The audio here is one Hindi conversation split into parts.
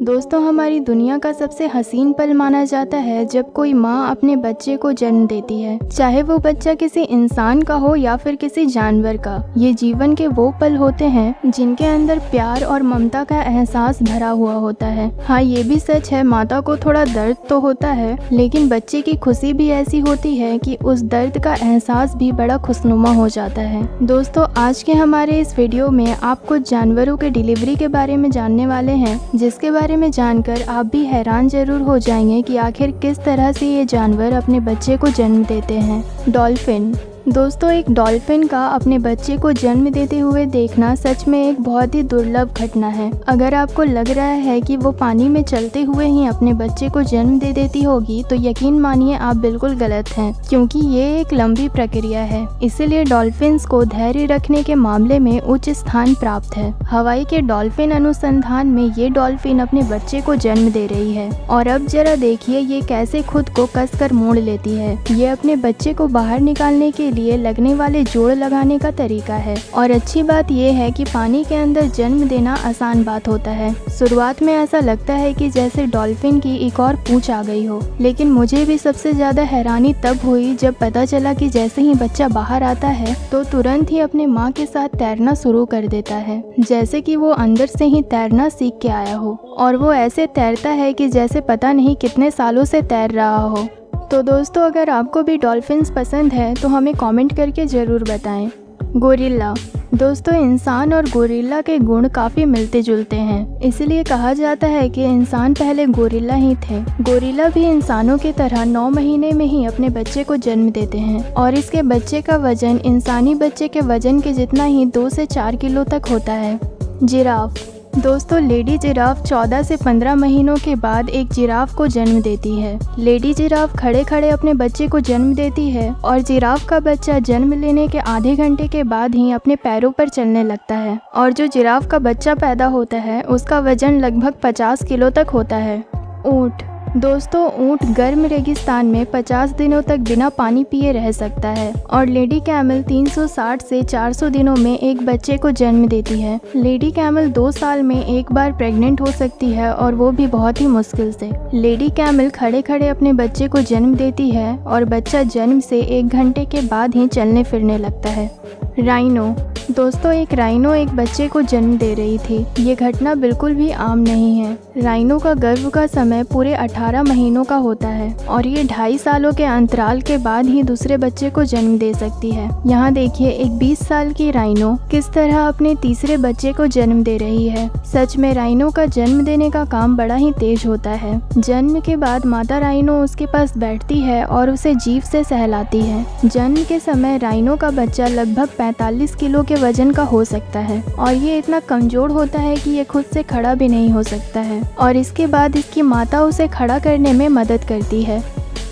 दोस्तों, हमारी दुनिया का सबसे हसीन पल माना जाता है जब कोई माँ अपने बच्चे को जन्म देती है, चाहे वो बच्चा किसी इंसान का हो या फिर किसी जानवर का। ये जीवन के वो पल होते हैं जिनके अंदर प्यार और ममता का एहसास भरा हुआ होता है। हाँ, ये भी सच है, माता को थोड़ा दर्द तो होता है, लेकिन बच्चे की खुशी भी ऐसी होती है कि उस दर्द का एहसास भी बड़ा खुशनुमा हो जाता है। दोस्तों, आज के हमारे इस वीडियो में आप कुछ जानवरों के डिलीवरी के बारे में जानने वाले हैं, जिसके बारे में जानकर आप भी हैरान जरूर हो जाएंगे कि आखिर किस तरह से ये जानवर अपने बच्चे को जन्म देते हैं। डॉल्फिन। दोस्तों, एक डॉल्फिन का अपने बच्चे को जन्म देते हुए देखना सच में एक बहुत ही दुर्लभ घटना है। अगर आपको लग रहा है कि वो पानी में चलते हुए ही अपने बच्चे को जन्म दे देती होगी, तो यकीन मानिए आप बिल्कुल गलत हैं, क्योंकि ये एक लंबी प्रक्रिया है। इसीलिए डॉल्फिन्स को धैर्य रखने के मामले में उच्च स्थान प्राप्त है। हवाई के डॉल्फिन अनुसंधान में ये डॉल्फिन अपने बच्चे को जन्म दे रही है, और अब जरा देखिए ये कैसे खुद को कसकर मोड़ लेती है। ये अपने बच्चे को बाहर निकालने के लिए लगने वाले जोड़ लगाने का तरीका है। और अच्छी बात यह है कि पानी के अंदर जन्म देना आसान बात होता है। शुरुआत में ऐसा लगता है कि जैसे डॉल्फिन की एक और पूंछ आ गई हो, लेकिन मुझे भी सबसे ज्यादा हैरानी तब हुई जब पता चला कि जैसे ही बच्चा बाहर आता है तो तुरंत ही अपने माँ के साथ तैरना शुरू कर देता है, जैसे कि वो अंदर से ही तैरना सीख के आया हो। और वो ऐसे तैरता है कि जैसे पता नहीं कितने सालों से तैर रहा हो। तो दोस्तों, अगर आपको भी डॉल्फिन्स पसंद है तो हमें कमेंट करके ज़रूर बताएं। गोरिल्ला। दोस्तों, इंसान और गोरिल्ला के गुण काफ़ी मिलते जुलते हैं, इसलिए कहा जाता है कि इंसान पहले गोरिल्ला ही थे। गोरिल्ला भी इंसानों की तरह 9 महीने में ही अपने बच्चे को जन्म देते हैं, और इसके बच्चे का वजन इंसानी बच्चे के वजन के जितना ही 2 से 4 किलो तक होता है। जिराफ। दोस्तों, लेडी जिराफ 14 से 15 महीनों के बाद एक जिराफ को जन्म देती है। लेडी जिराफ खड़े खड़े अपने बच्चे को जन्म देती है, और जिराफ का बच्चा जन्म लेने के आधे घंटे के बाद ही अपने पैरों पर चलने लगता है। और जो जिराफ का बच्चा पैदा होता है उसका वजन लगभग 50 किलो तक होता है। ऊँट। दोस्तों, ऊँट गर्म रेगिस्तान में 50 दिनों तक बिना पानी पिए रह सकता है, और लेडी कैमल 360 से 400 दिनों में एक बच्चे को जन्म देती है। लेडी कैमल 2 साल में एक बार प्रेग्नेंट हो सकती है, और वो भी बहुत ही मुश्किल से। लेडी कैमल खड़े खड़े अपने बच्चे को जन्म देती है, और बच्चा जन्म से 1 घंटे के बाद ही चलने फिरने लगता है। राइनो। दोस्तों, एक राइनो एक बच्चे को जन्म दे रही थी। ये घटना बिल्कुल भी आम नहीं है। राइनो का गर्भ का समय पूरे 18 महीनों का होता है, और ये 2.5 सालों के अंतराल के बाद ही दूसरे बच्चे को जन्म दे सकती है। यहाँ देखिए, एक 20 साल की राइनो किस तरह अपने तीसरे बच्चे को जन्म दे रही है। सच में राइनो का जन्म देने का काम बड़ा ही तेज होता है। जन्म के बाद माता राइनो उसके पास बैठती है और उसे जीभ से सहलाती है। जन्म के समय राइनो का बच्चा लगभग 45 किलो के वजन का हो सकता है, और ये इतना कमजोर होता है कि ये खुद से खड़ा भी नहीं हो सकता है, और इसके बाद इसकी माता उसे खड़ा करने में मदद करती है।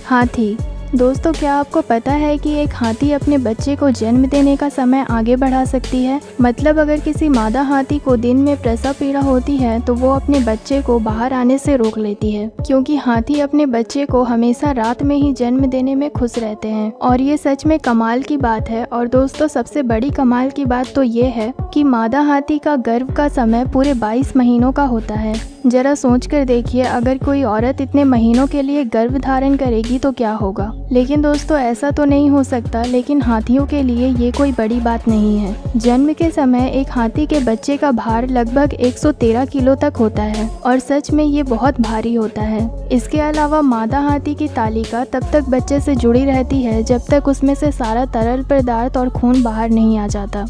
हाथी। दोस्तों, क्या आपको पता है कि एक हाथी अपने बच्चे को जन्म देने का समय आगे बढ़ा सकती है? मतलब अगर किसी मादा हाथी को दिन में प्रसव पीड़ा होती है तो वो अपने बच्चे को बाहर आने से रोक लेती है, क्योंकि हाथी अपने बच्चे को हमेशा रात में ही जन्म देने में खुश रहते हैं। और ये सच में कमाल की बात है। और दोस्तों, सबसे बड़ी कमाल की बात तो ये है कि मादा हाथी का गर्भ का समय पूरे 22 महीनों का होता है। जरा सोच कर देखिए, अगर कोई औरत इतने महीनों के लिए गर्भ धारण करेगी तो क्या होगा। लेकिन दोस्तों, ऐसा तो नहीं हो सकता, लेकिन हाथियों के लिए ये कोई बड़ी बात नहीं है। जन्म के समय एक हाथी के बच्चे का भार लगभग 113 किलो तक होता है, और सच में ये बहुत भारी होता है। इसके अलावा मादा हाथी की तालिका तब तक बच्चे से जुड़ी रहती है जब तक उसमें से सारा तरल पदार्थ और खून बाहर नहीं आ जाता।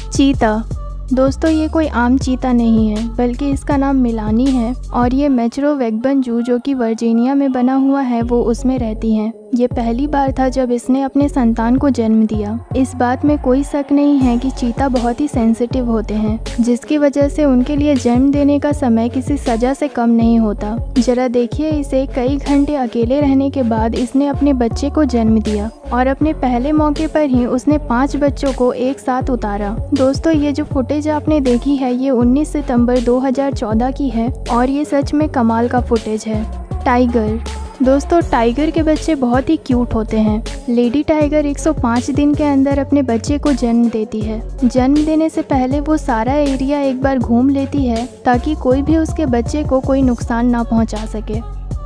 चीता। दोस्तों, ये कोई आम चीता नहीं है, बल्कि इसका नाम मिलानी है, और ये मेच्रो वेगबन जू जो कि वर्जीनिया में बना हुआ है वो उसमें रहती हैं। ये पहली बार था जब इसने अपने संतान को जन्म दिया। इस बात में कोई शक नहीं है कि चीता बहुत ही सेंसिटिव होते हैं, जिसकी वजह से उनके लिए जन्म देने का समय किसी सजा से कम नहीं होता। जरा देखिए, इसे कई घंटे अकेले रहने के बाद इसने अपने बच्चे को जन्म दिया, और अपने पहले मौके पर ही उसने 5 बच्चों को एक साथ उतारा। दोस्तों, ये जो फुटेज आपने देखी है ये 19 सितंबर 2014 की है, और ये सच में कमाल का फुटेज है। टाइगर। दोस्तों, टाइगर के बच्चे बहुत ही क्यूट होते हैं। लेडी टाइगर 105 दिन के अंदर अपने बच्चे को जन्म देती है। जन्म देने से पहले वो सारा एरिया एक बार घूम लेती है ताकि कोई भी उसके बच्चे को कोई नुकसान ना पहुंचा सके।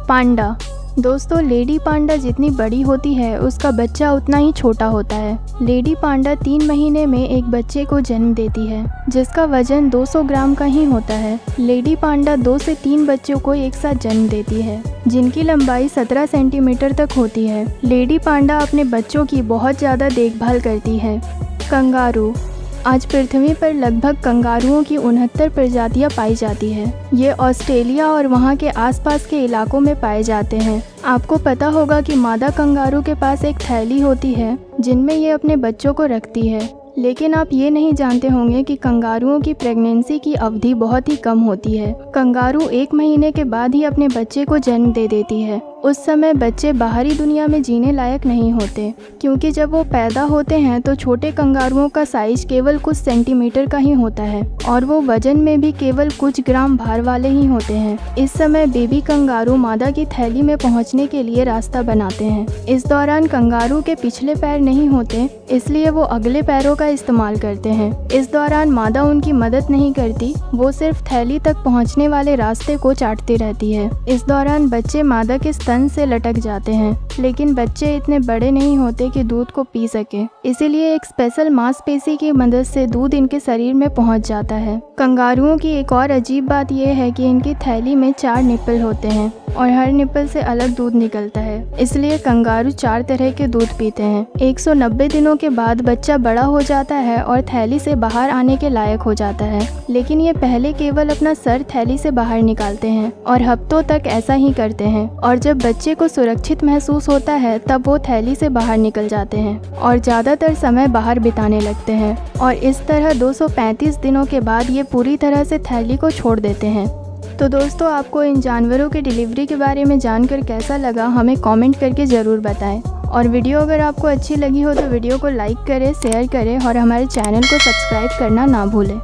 पांडा। दोस्तों, लेडी पांडा जितनी बड़ी होती है उसका बच्चा उतना ही छोटा होता है। लेडी पांडा 3 महीने में एक बच्चे को जन्म देती है जिसका वजन 200 ग्राम का ही होता है। लेडी पांडा 2 से 3 बच्चों को एक साथ जन्म देती है जिनकी लंबाई 17 सेंटीमीटर तक होती है। लेडी पांडा अपने बच्चों की बहुत ज़्यादा देखभाल करती है। कंगारू। आज पृथ्वी पर लगभग कंगारुओं की 69 प्रजातियां पाई जाती है। ये ऑस्ट्रेलिया और वहां के आसपास के इलाकों में पाए जाते हैं। आपको पता होगा कि मादा कंगारू के पास एक थैली होती है जिनमें ये अपने बच्चों को रखती है, लेकिन आप ये नहीं जानते होंगे कि कंगारुओं की प्रेगनेंसी की अवधि बहुत ही कम होती है। कंगारू 1 महीने के बाद ही अपने बच्चे को जन्म दे देती है। उस समय बच्चे बाहरी दुनिया में जीने लायक नहीं होते, क्योंकि जब वो पैदा होते हैं तो छोटे कंगारुओं का साइज केवल कुछ सेंटीमीटर का ही होता है और वो वजन में भी केवल कुछ ग्राम भार वाले ही होते हैं। इस समय बेबी कंगारू मादा की थैली में पहुंचने के लिए रास्ता बनाते हैं। इस दौरान कंगारू के पिछले पैर नहीं होते, इसलिए वो अगले पैरों का इस्तेमाल करते हैं। इस दौरान मादा उनकी मदद नहीं करती, वो सिर्फ थैली तक पहुँचने वाले रास्ते को चाटती रहती है। इस दौरान बच्चे मादा के स्तन से लटक जाते हैं, लेकिन बच्चे इतने बड़े नहीं होते कि दूध को पी सके, इसीलिए एक स्पेशल मांसपेशी की मदद से दूध इनके शरीर में पहुंच जाता है। कंगारुओं की एक और अजीब बात यह है कि इनकी थैली में 4 निप्पल होते हैं और हर निप्पल से अलग दूध निकलता है, इसलिए कंगारू 4 तरह के दूध पीते हैं। 190 दिनों के बाद बच्चा बड़ा हो जाता है और थैली से बाहर आने के लायक हो जाता है, लेकिन ये पहले केवल अपना सर थैली से बाहर निकालते हैं और हफ्तों तक ऐसा ही करते हैं, और जब बच्चे को सुरक्षित महसूस होता है तब वो थैली से बाहर निकल जाते हैं और ज़्यादातर समय बाहर बिताने लगते हैं, और इस तरह 235 दिनों के बाद ये पूरी तरह से थैली को छोड़ देते हैं। तो दोस्तों, आपको इन जानवरों के डिलीवरी के बारे में जानकर कैसा लगा हमें कमेंट करके ज़रूर बताएं, और वीडियो अगर आपको अच्छी लगी हो तो वीडियो को लाइक करें, शेयर करें और हमारे चैनल को सब्सक्राइब करना ना भूलें।